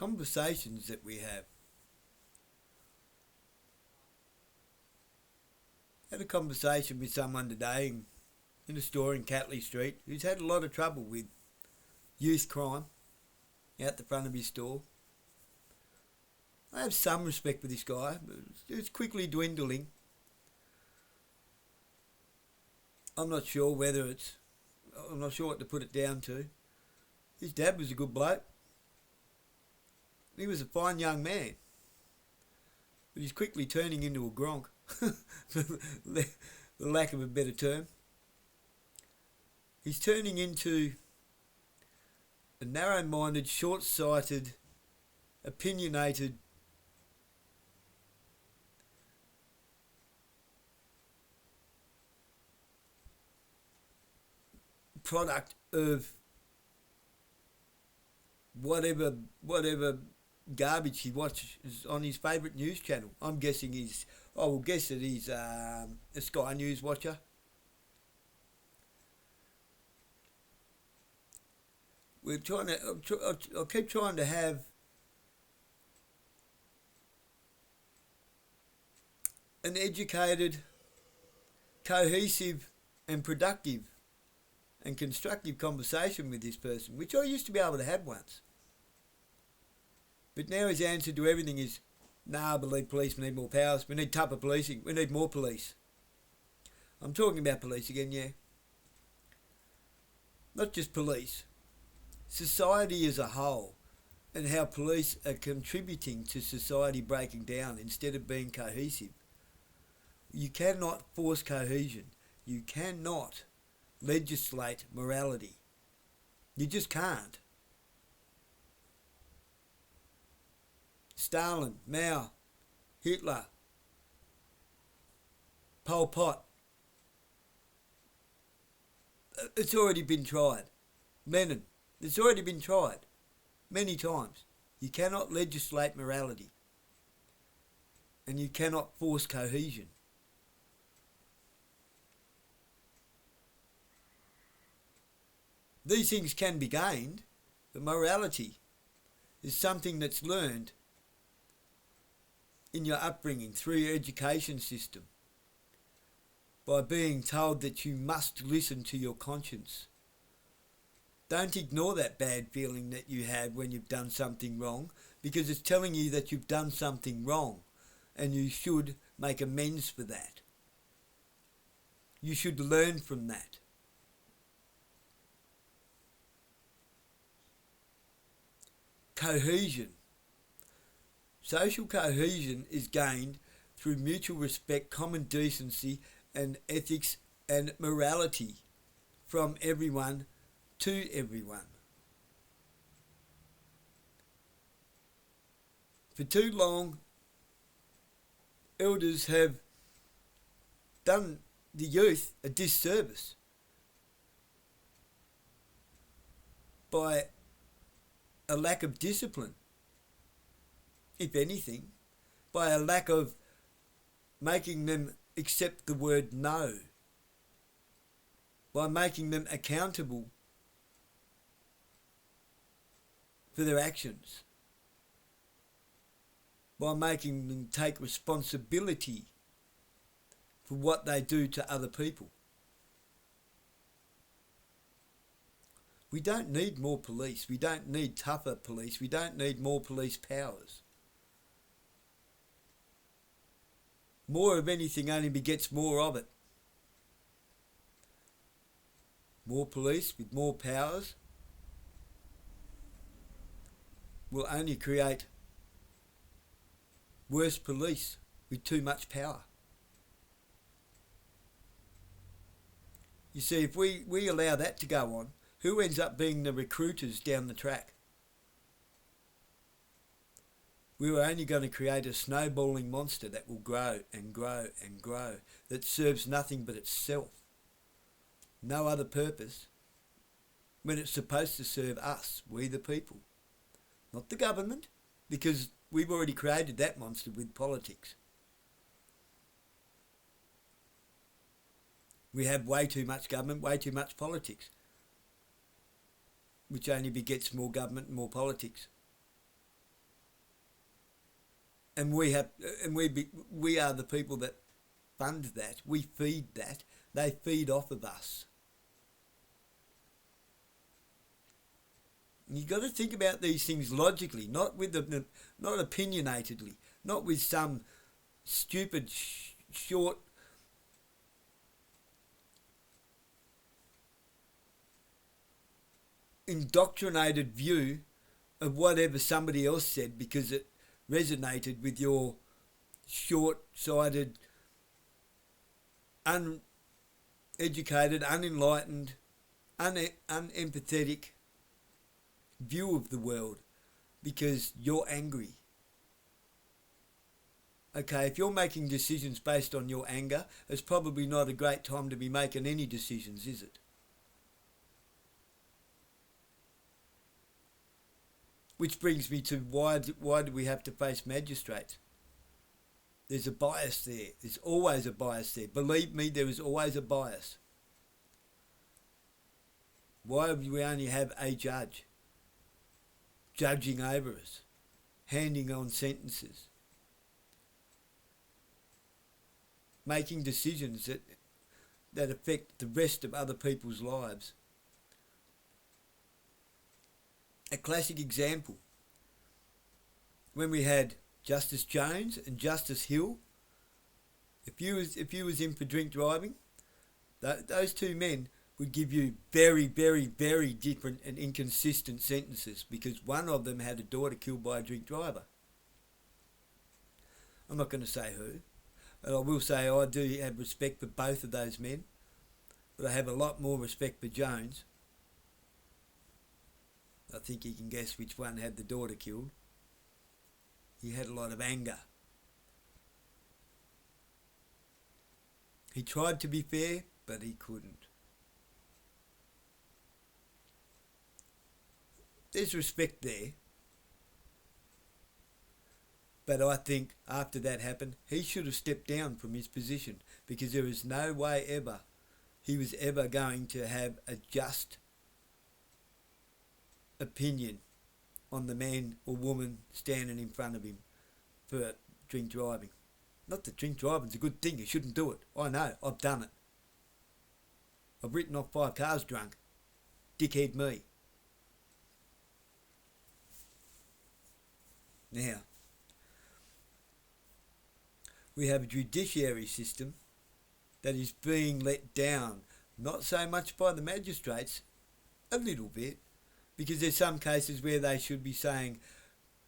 conversations that we have. I had a conversation with someone today in a store in Catley Street who's had a lot of trouble with youth crime out the front of his store. I have some respect for this guy, but it's quickly dwindling. I'm not sure what to put it down to. His dad was a good bloke. He was a fine young man. But he's quickly turning into a gronk, for the lack of a better term. He's turning into a narrow-minded, short-sighted, opinionated product of whatever garbage he watches on his favourite news channel. I'm guessing I will guess that he's a Sky News watcher. I'll keep trying to have an educated, cohesive and productive and constructive conversation with this person, which I used to be able to have once. But now his answer to everything is, I believe police need more powers. We need tougher policing. We need more police. I'm talking about police again, yeah. Not just police. Society as a whole, and how police are contributing to society breaking down instead of being cohesive. You cannot force cohesion. You cannot legislate morality. You just can't. Stalin, Mao, Hitler, Pol Pot. It's already been tried. Lenin. It's already been tried many times. You cannot legislate morality. And you cannot force cohesion. These things can be gained, but morality is something that's learned in your upbringing, through your education system, by being told that you must listen to your conscience. Don't ignore that bad feeling that you had when you've done something wrong, because it's telling you that you've done something wrong and you should make amends for that. You should learn from that. Cohesion. Social cohesion is gained through mutual respect, common decency and ethics and morality from everyone to everyone. For too long, elders have done the youth a disservice by a lack of discipline, if anything, by a lack of making them accept the word no, by making them accountable for their actions, by making them take responsibility for what they do to other people. We don't need more police. We don't need tougher police. We don't need more police powers. More of anything only begets more of it. More police with more powers will only create worse police with too much power. You see, if we allow that to go on, who ends up being the recruiters down the track? We were only going to create a snowballing monster that will grow and grow and grow, that serves nothing but itself. No other purpose, when it's supposed to serve us, we the people. Not the government, because we've already created that monster with politics. We have way too much government, way too much politics, which only begets more government and more politics. and we are the people that fund that. We feed that. They feed off of us. You got to think about these things logically, not not opinionatedly, not with some stupid short indoctrinated view of whatever somebody else said because it resonated with your short-sighted, uneducated, unenlightened, unempathetic view of the world because you're angry. Okay, if you're making decisions based on your anger, it's probably not a great time to be making any decisions, is it? Which brings me to why do we have to face magistrates? There's a bias there. There's always a bias there. Believe me, there is always a bias. Why do we only have a judge judging over us, handing on sentences, making decisions that affect the rest of other people's lives? A classic example, when we had Justice Jones and Justice Hill, if you was in for drink driving, those two men would give you very, very, very different and inconsistent sentences because one of them had a daughter killed by a drink driver. I'm not going to say who, but I will say I do have respect for both of those men, but I have a lot more respect for Jones. I think you can guess which one had the daughter killed. He had a lot of anger. He tried to be fair, but he couldn't. There's respect there. But I think after that happened, he should have stepped down from his position because there is no way ever he was ever going to have a just opinion on the man or woman standing in front of him for drink driving. Not that drink driving's a good thing, you shouldn't do it. I know, I've done it. I've written off 5 cars drunk. Dickhead me. Now, we have a judiciary system that is being let down, not so much by the magistrates, a little bit, because there's some cases where they should be saying,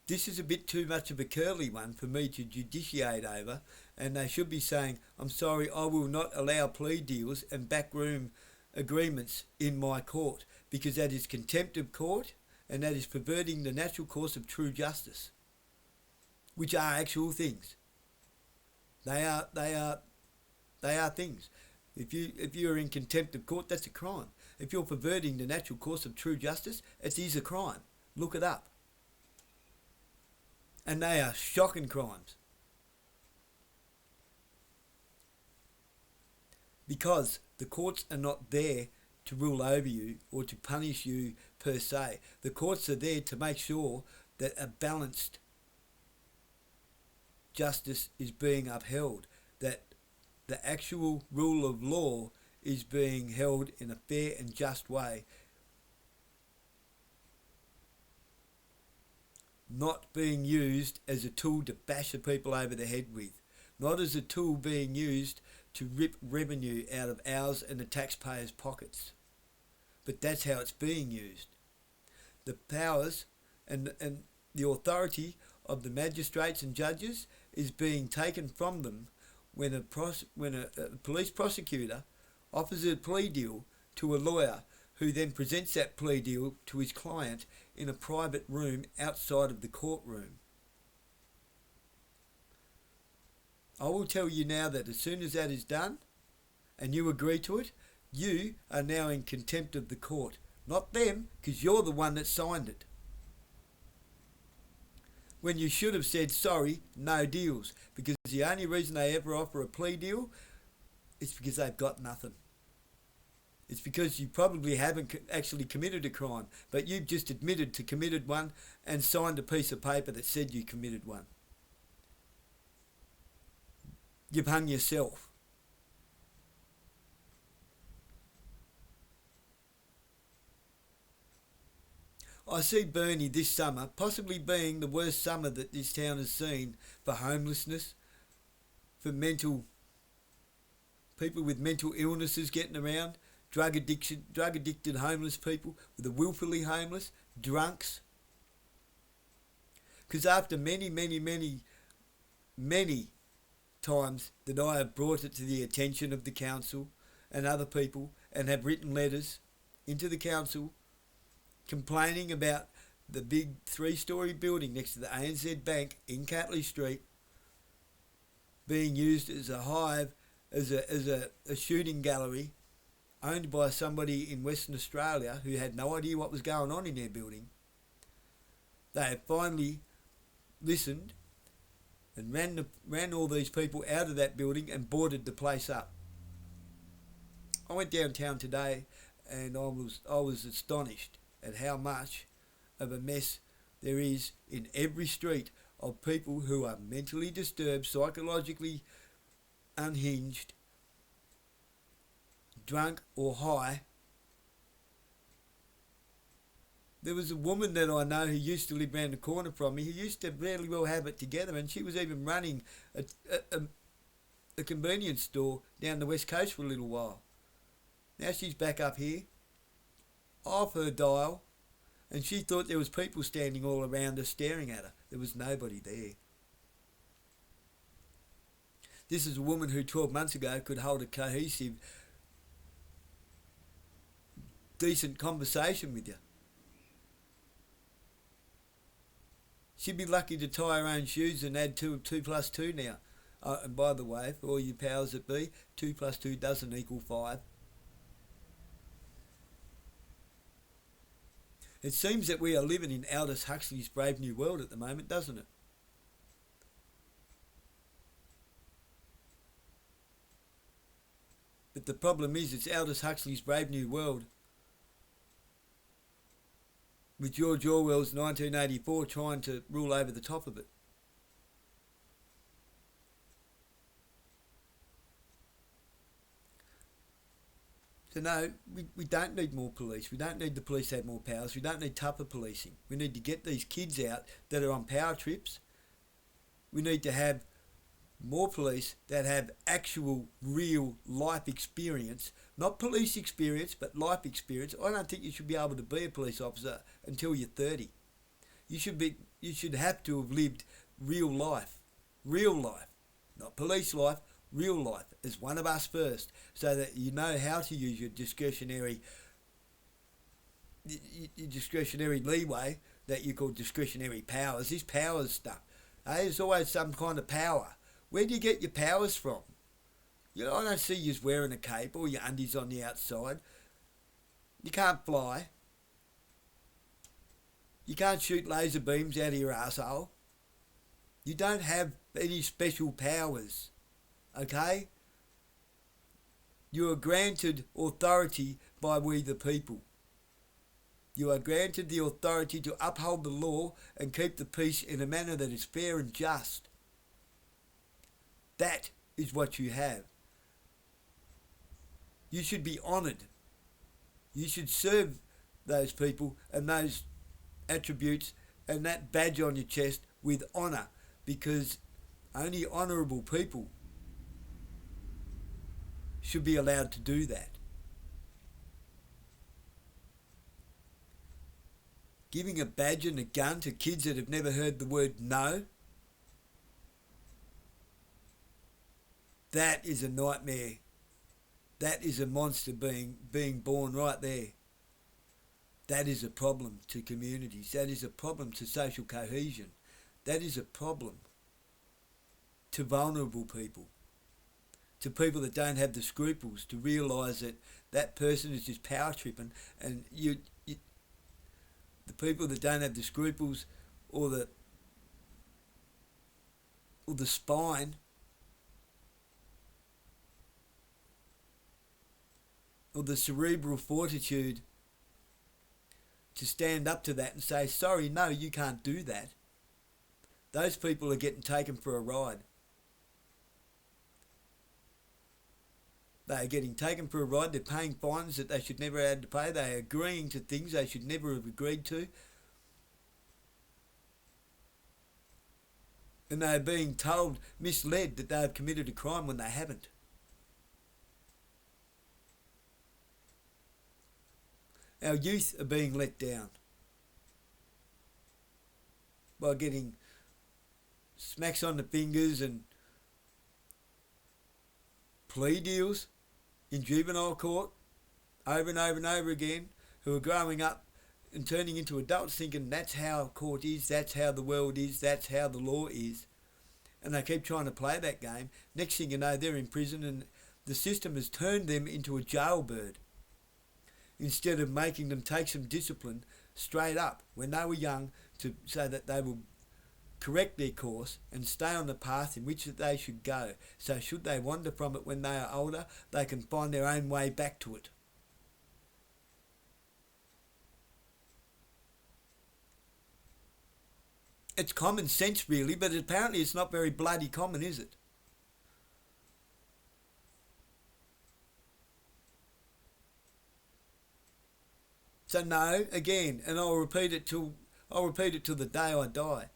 this is a bit too much of a curly one for me to judiciate over, and they should be saying, I'm sorry, I will not allow plea deals and backroom agreements in my court, because that is contempt of court, and that is perverting the natural course of true justice, which are actual things. They are things. If you're in contempt of court, that's a crime. If you're perverting the natural course of true justice, it is a crime. Look it up. And they are shocking crimes. Because the courts are not there to rule over you or to punish you per se. The courts are there to make sure that a balanced justice is being upheld, that the actual rule of law is being held in a fair and just way, not being used as a tool to bash the people over the head with, not as a tool being used to rip revenue out of ours and the taxpayers' pockets. But that's how it's being used. The powers and the authority of the magistrates and judges is being taken from them when a police prosecutor offers a plea deal to a lawyer who then presents that plea deal to his client in a private room outside of the courtroom. I will tell you now that as soon as that is done and you agree to it, you are now in contempt of the court. Not them, because you're the one that signed it. When you should have said, sorry, no deals, because the only reason they ever offer a plea deal is because they've got nothing. It's because you probably haven't actually committed a crime, but you've just admitted to committed one and signed a piece of paper that said you committed one. you've hung yourself. I see Burnie this summer possibly being the worst summer that this town has seen for homelessness, for mental people with mental illnesses getting around, drug addicted homeless people, the willfully homeless, drunks. Because after many times that I have brought it to the attention of the council and other people and have written letters into the council complaining about the big 3-storey building next to the ANZ Bank in Catley Street being used as a hive, as a shooting gallery owned by somebody in Western Australia who had no idea what was going on in their building. They have finally listened and ran all these people out of that building and boarded the place up. I went downtown today and I was astonished at how much of a mess there is in every street of people who are mentally disturbed, psychologically unhinged, drunk or high. There was a woman that I know who used to live round the corner from me who used to really well have it together, and she was even running a convenience store down the west coast for a little while. Now she's back up here, off her dial, and she thought there was people standing all around her staring at her. There was nobody there. This is a woman who 12 months ago could hold a cohesive, decent conversation with you. She'd be lucky to tie her own shoes and add 2 plus 2 now. And by the way, for all you powers that be, 2 plus 2 doesn't equal 5. It seems that we are living in Aldous Huxley's Brave New World at the moment, doesn't it? But the problem is, it's Aldous Huxley's Brave New World with George Orwell's 1984 trying to rule over the top of it. So no, we don't need more police. We don't need the police to have more powers. We don't need tougher policing. We need to get these kids out that are on power trips. We need to have more police that have actual, real life experience. Not police experience, but life experience. I don't think you should be able to be a police officer until you're 30. You should have to have lived real life. Real life. Not police life, real life. As one of us first. So that you know how to use your discretionary leeway that you call discretionary powers. This powers stuff. There's always some kind of power. Where do you get your powers from? You know, I don't see you wearing a cape or your undies on the outside. You can't fly. You can't shoot laser beams out of your arsehole. You don't have any special powers. Okay? You are granted authority by we the people. You are granted the authority to uphold the law and keep the peace in a manner that is fair and just. That is what you have. You should be honoured. You should serve those people and those attributes and that badge on your chest with honour, because only honourable people should be allowed to do that. Giving a badge and a gun to kids that have never heard the word no, that is a nightmare. That is a monster being born right there. That is a problem to communities. That is a problem to social cohesion. That is a problem to vulnerable people. To people that don't have the scruples to realise that that person is just power tripping, and the people that don't have the scruples or the spine or the cerebral fortitude to stand up to that and say, sorry, no, you can't do that. Those people are getting taken for a ride. They are getting taken for a ride. They're paying fines that they should never have had to pay. They are agreeing to things they should never have agreed to. And they are being told, misled, that they have committed a crime when they haven't. Our youth are being let down by getting smacks on the fingers and plea deals in juvenile court over and over and over again, who are growing up and turning into adults thinking that's how court is, that's how the world is, that's how the law is. And they keep trying to play that game. Next thing you know, they're in prison, and the system has turned them into a jailbird instead of making them take some discipline straight up when they were young, to so that they will correct their course and stay on the path in which they should go. So should they wander from it when they are older, they can find their own way back to it. It's common sense really, but apparently it's not very bloody common, is it? So no, again, and I'll repeat it till the day I die.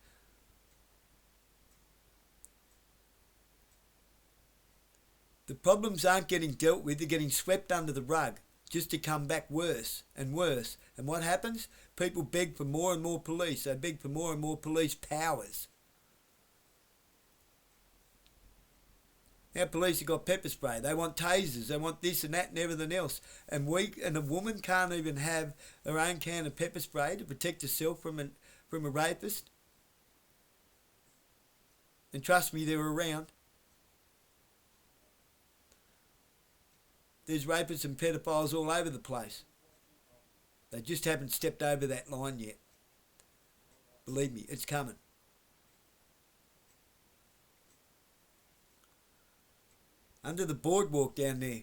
The problems aren't getting dealt with, they're getting swept under the rug, just to come back worse and worse. And what happens? People beg for more and more police. They beg for more and more police powers. Our police have got pepper spray. They want tasers. They want this and that and everything else. And a woman can't even have her own can of pepper spray to protect herself from a rapist. And trust me, they're around. There's rapists and pedophiles all over the place. They just haven't stepped over that line yet. Believe me, it's coming. Under the boardwalk down there,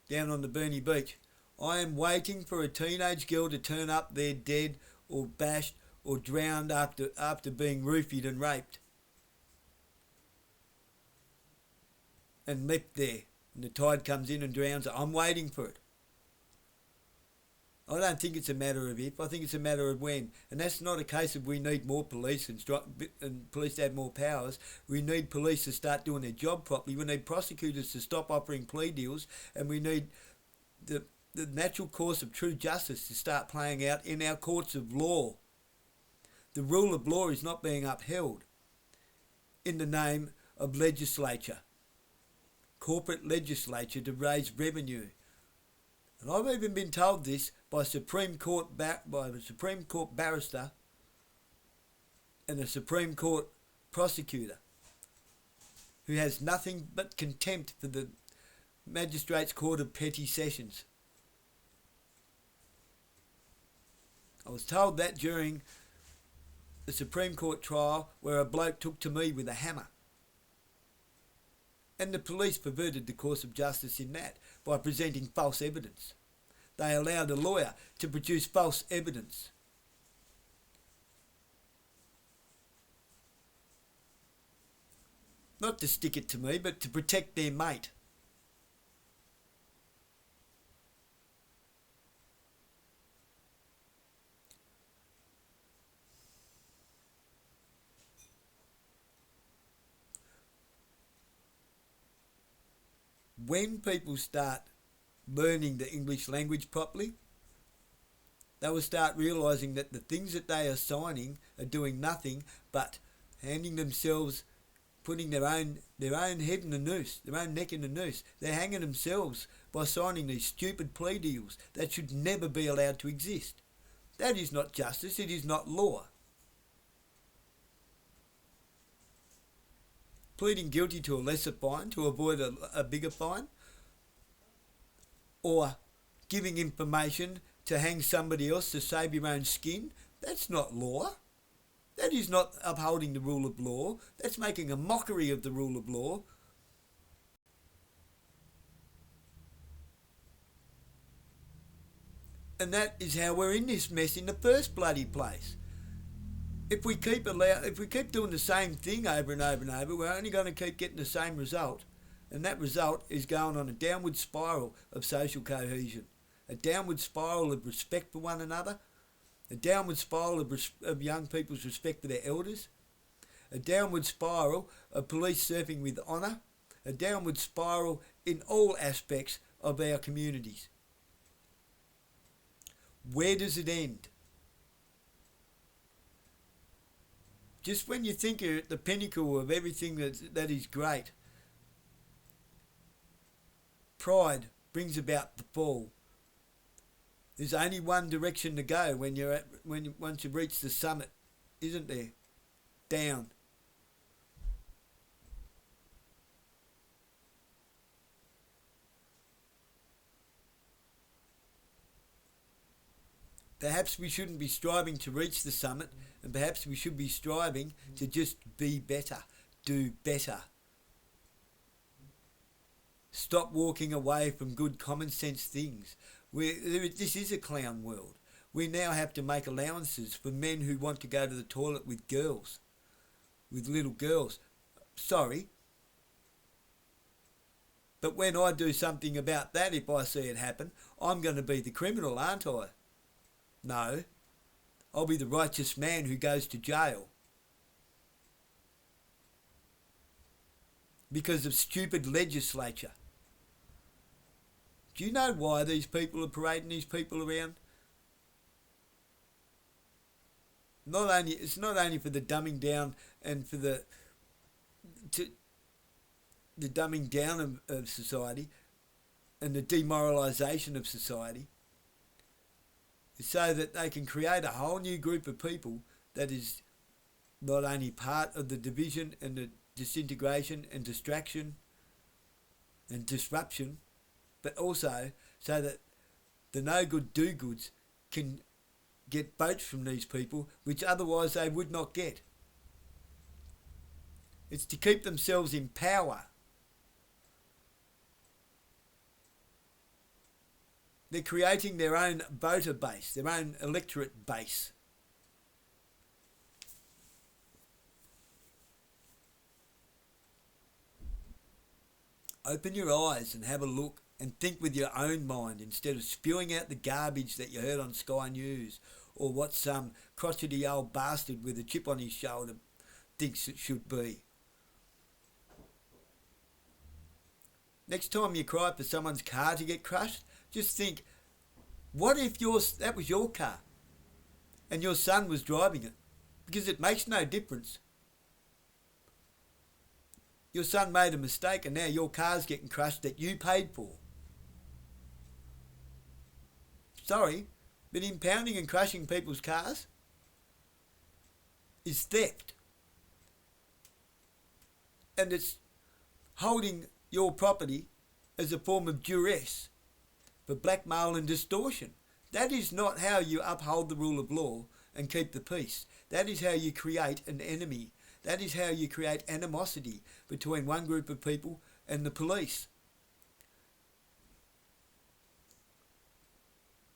down on the Burnie Beach, I am waiting for a teenage girl to turn up there dead or bashed or drowned after being roofied and raped. And left there. And the tide comes in and drowns her. I'm waiting for it. I don't think it's a matter of if, I think it's a matter of when. And that's not a case of we need more police and police to have more powers. We need police to start doing their job properly. We need prosecutors to stop offering plea deals, and we need the natural course of true justice to start playing out in our courts of law. The rule of law is not being upheld in the name of legislature. Corporate legislature to raise revenue. And I've even been told this by a Supreme Court barrister and a Supreme Court prosecutor who has nothing but contempt for the Magistrates Court of Petty Sessions. I was told that during the Supreme Court trial where a bloke took to me with a hammer. And the police perverted the course of justice in that by presenting false evidence. They allowed a lawyer to produce false evidence. Not to stick it to me, but to protect their mate. When people start learning the English language properly, they will start realising that the things that they are signing are doing nothing but handing themselves, putting their own head in the noose, their own neck in the noose. They're hanging themselves by signing these stupid plea deals that should never be allowed to exist. That is not justice, it is not law. Pleading guilty to a lesser fine to avoid a bigger fine, or giving information to hang somebody else to save your own skin, that's not law. That is not upholding the rule of law. That's making a mockery of the rule of law. And that is how we're in this mess in the first bloody place. If we keep doing the same thing over and over and over, we're only going to keep getting the same result. And that result is going on a downward spiral of social cohesion, a downward spiral of respect for one another, a downward spiral of young people's respect for their elders, a downward spiral of police serving with honour, a downward spiral in all aspects of our communities. Where does it end? Just when you think you're at the pinnacle of everything that is great, pride brings about the fall. There's only one direction to go once you reach the summit, isn't there? Down. Perhaps we shouldn't be striving to reach the summit, and perhaps we should be striving to just be better, do better. Stop walking away from good common sense things. This is a clown world. We now have to make allowances for men who want to go to the toilet with girls, with little girls. Sorry. But when I do something about that, if I see it happen, I'm going to be the criminal, aren't I? No. I'll be the righteous man who goes to jail. Because of stupid legislature. Do you know why these people are parading these people around? It's not only for the dumbing down and for the dumbing down of society and the demoralisation of society. It's so that they can create a whole new group of people that is not only part of the division and the disintegration and distraction and disruption, but also so that the no-good do-goods can get votes from these people, which otherwise they would not get. It's to keep themselves in power. They're creating their own voter base, their own electorate base. Open your eyes and have a look and think with your own mind instead of spewing out the garbage that you heard on Sky News or what some crotchety old bastard with a chip on his shoulder thinks it should be. Next time you cry for someone's car to get crushed, just think, what if that was your car and your son was driving it? Because it makes no difference. Your son made a mistake and now your car's getting crushed that you paid for. Sorry, but impounding and crushing people's cars is theft. And it's holding your property as a form of duress for blackmail and distortion. That is not how you uphold the rule of law and keep the peace. That is how you create an enemy. That is how you create animosity between one group of people and the police.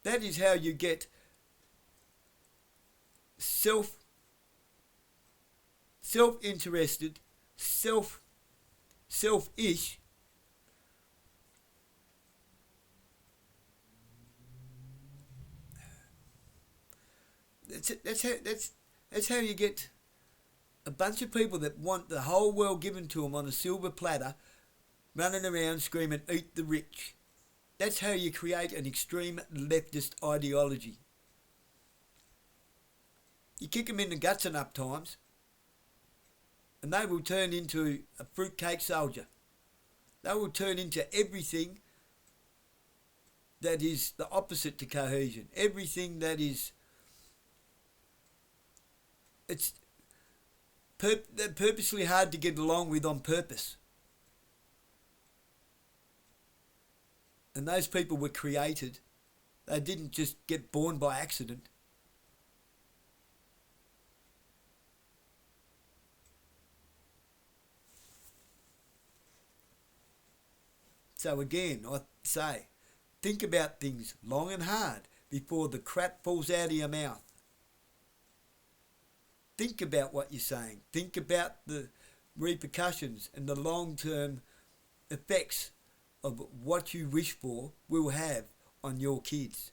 That is how you get self-interested, selfish That's how you get a bunch of people that want the whole world given to them on a silver platter, running around screaming, "Eat the rich." That's how you create an extreme leftist ideology. You kick them in the guts enough times, and they will turn into a fruitcake soldier. They will turn into everything that is the opposite to cohesion. Everything that is... They're purposely hard to get along with on purpose. And those people were created. They didn't just get born by accident. So again, I say, think about things long and hard before the crap falls out of your mouth. Think about what you're saying. Think about the repercussions and the long-term effects of what you wish for will have on your kids.